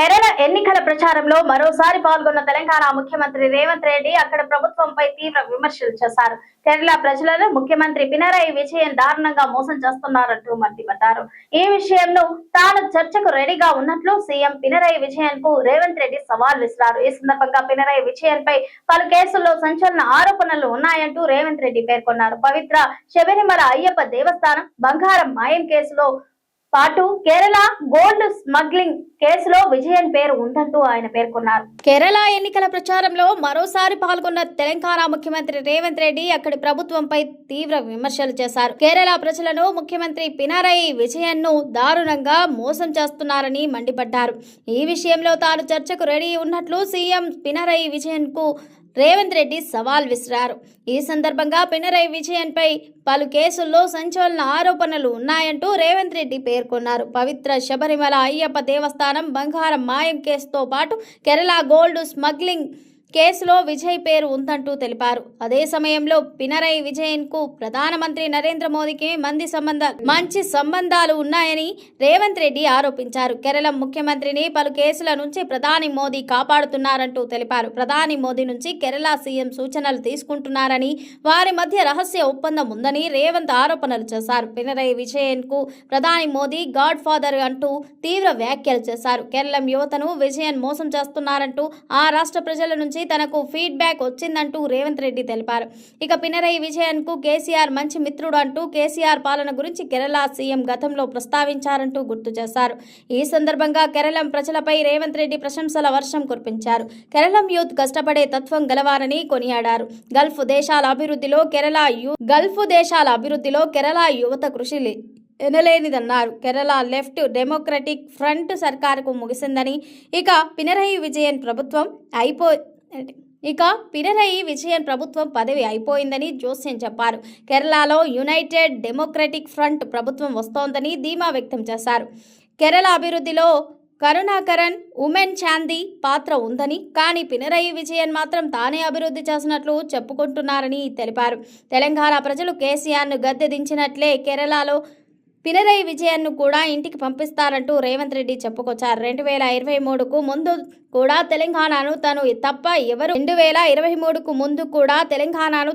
కేరళ ఎన్నికల ప్రచారంలో మరోసారి పాల్గొన్న తెలంగాణ ముఖ్యమంత్రి రేవంత్ రెడ్డి అక్కడ ప్రభుత్వంపై తీవ్ర విమర్శలు చేశారు. కేరళ ప్రజలను ముఖ్యమంత్రి పినరయి విజయన్ దారుణంగా మోసం చేస్తున్నారంటూ మండిపడ్డారు. ఈ విషయంలో తాను చర్చకు రెడీగా ఉన్నట్లు సీఎం పినరయి విజయన్ కు రేవంత్ రెడ్డి సవాల్ విసిరారు. ఈ సందర్భంగా పినరయి విజయన్ పై పలు కేసుల్లో సంచలన ఆరోపణలు ఉన్నాయంటూ రేవంత్ రెడ్డి పేర్కొన్నారు. పవిత్ర శబరిమల అయ్యప్ప దేవస్థానం బంగారం మాయం కేసులో పాటు కేరళ గోల్డ్ స్మగ్లింగ్ కేసులో విజయన్ పేరు ఉందంటూ ఆయన పేర్కొన్నారు. కేరళ ఎన్నికల ప్రచారంలో మరోసారి పాల్గొన్న తెలంగాణ ముఖ్యమంత్రి రేవంత్ రెడ్డి అక్కడి ప్రభుత్వంపై తీవ్ర విమర్శలు చేశారు. కేరళ ప్రజలను ముఖ్యమంత్రి పినరయి విజయన్ ను దారుణంగా మోసం చేస్తున్నారని మండిపడ్డారు. ఈ విషయంలో తాను చర్చకు రెడీ ఉన్నట్లు సీఎం పినరయి విజయన్ కు రేవంత్ రెడ్డి సవాల్ విసిరారు. ఈ సందర్భంగా పినరయి విజయన్ పై పలు కేసుల్లో సంచలన ఆరోపణలు ఉన్నాయంటూ రేవంత్ రెడ్డి పేర్కొన్నారు. పవిత్ర శబరిమల అయ్యప్ప దేవస్థానం బంగారం మాయం కేసుతో పాటు కేరళ గోల్డ్ స్మగ్లింగ్ కేసులో విజయ్ పేరు ఉందంటూ తెలిపారు. అదే సమయంలో పినరయి విజయన్ కు ప్రధానమంత్రి నరేంద్ర మోదీకి మంచి సంబంధాలు ఉన్నాయని రేవంత్ రెడ్డి ఆరోపించారు. కేరళ ముఖ్యమంత్రిని పలు కేసుల నుంచి ప్రధాని మోదీ కాపాడుతున్నారంటూ తెలిపారు. ప్రధాని మోదీ నుంచి కేరళ సీఎం సూచనలు తీసుకుంటున్నారని, వారి మధ్య రహస్య ఒప్పందం ఉందని రేవంత్ ఆరోపణలు చేశారు. పినరయి విజయన్ కు ప్రధాని మోదీ గాడ్ ఫాదర్ అంటూ తీవ్ర వ్యాఖ్యలు చేశారు. కేరళం యువతను విజయన్ మోసం చేస్తున్నారంటూ ఆ రాష్ట్ర ప్రజల నుంచి తనకు ఫీడ్బ్యాక్ వచ్చిందంటూ రేవంత్ రెడ్డి తెలిపారు. ఇక పినరయి విజయన్ కు కేసీఆర్ మంచి మిత్రుడు అంటూ కేసీఆర్ పాలన గురించి కేరళ సీఎం గతంలో ప్రస్తావించారంటూ గుర్తు చేశారు. ఈ సందర్భంగా కేరళం ప్రజలపై రేవంత్ రెడ్డి ప్రశంసల వర్షం కురిపించారు. కేరళం యూత్ కష్టపడే తత్వం గలవారని కొనియాడారు. గల్ఫ్ దేశాల అభివృద్ధిలో కేరళ యువత కృషి ఎనలేనిదన్నారు. కేరళ లెఫ్ట్ డెమోక్రటిక్ ఫ్రంట్ సర్కారుకు ముగిసిందని, ఇక పినరయి విజయన్ ప్రభుత్వం పదవి అయిపోయిందని జోస్యం చెప్పారు. కేరళలో యునైటెడ్ డెమోక్రటిక్ ఫ్రంట్ ప్రభుత్వం వస్తోందని ధీమా వ్యక్తం చేశారు. కేరళ అభివృద్ధిలో కరుణాకరన్, ఉమెన్ చాందీ పాత్ర ఉందని, కానీ పినరయి విజయన్ మాత్రం తానే అభివృద్ధి చేసినట్లు చెప్పుకుంటున్నారని తెలిపారు. తెలంగాణ ప్రజలు కేసీఆర్ను గద్దె దించినట్లే కేరళలో పినరయి విజయన్ను కూడా ఇంటికి పంపిస్తారంటూ రేవంత్ రెడ్డి చెప్పుకొచ్చారు. 2023కు ముందు కూడా తెలంగాణను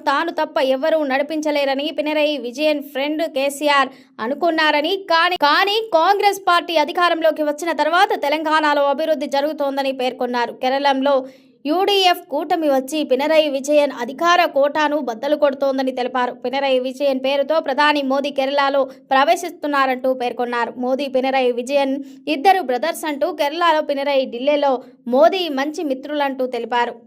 తాను తప్ప ఎవరూ నడిపించలేరని పినరయి విజయన్ ఫ్రెండ్ కేసీఆర్ అనుకున్నారని, కానీ కాంగ్రెస్ పార్టీ అధికారంలోకి వచ్చిన తర్వాత తెలంగాణలో అభివృద్ధి జరుగుతోందని పేర్కొన్నారు. కేరళంలో యూడీఎఫ్ కూటమి వచ్చి పినరయి విజయన్ అధికార కోటాను బద్దలు కొడుతోందని తెలిపారు. పినరయి విజయన్ పేరుతో ప్రధాని మోదీ కేరళలో ప్రవేశిస్తున్నారంటూ పేర్కొన్నారు. మోదీ పినరయి విజయన్ ఇద్దరు బ్రదర్స్ అంటూ, కేరళలో పినరయి, ఢిల్లీలో మోదీ మంచి మిత్రులంటూ తెలిపారు.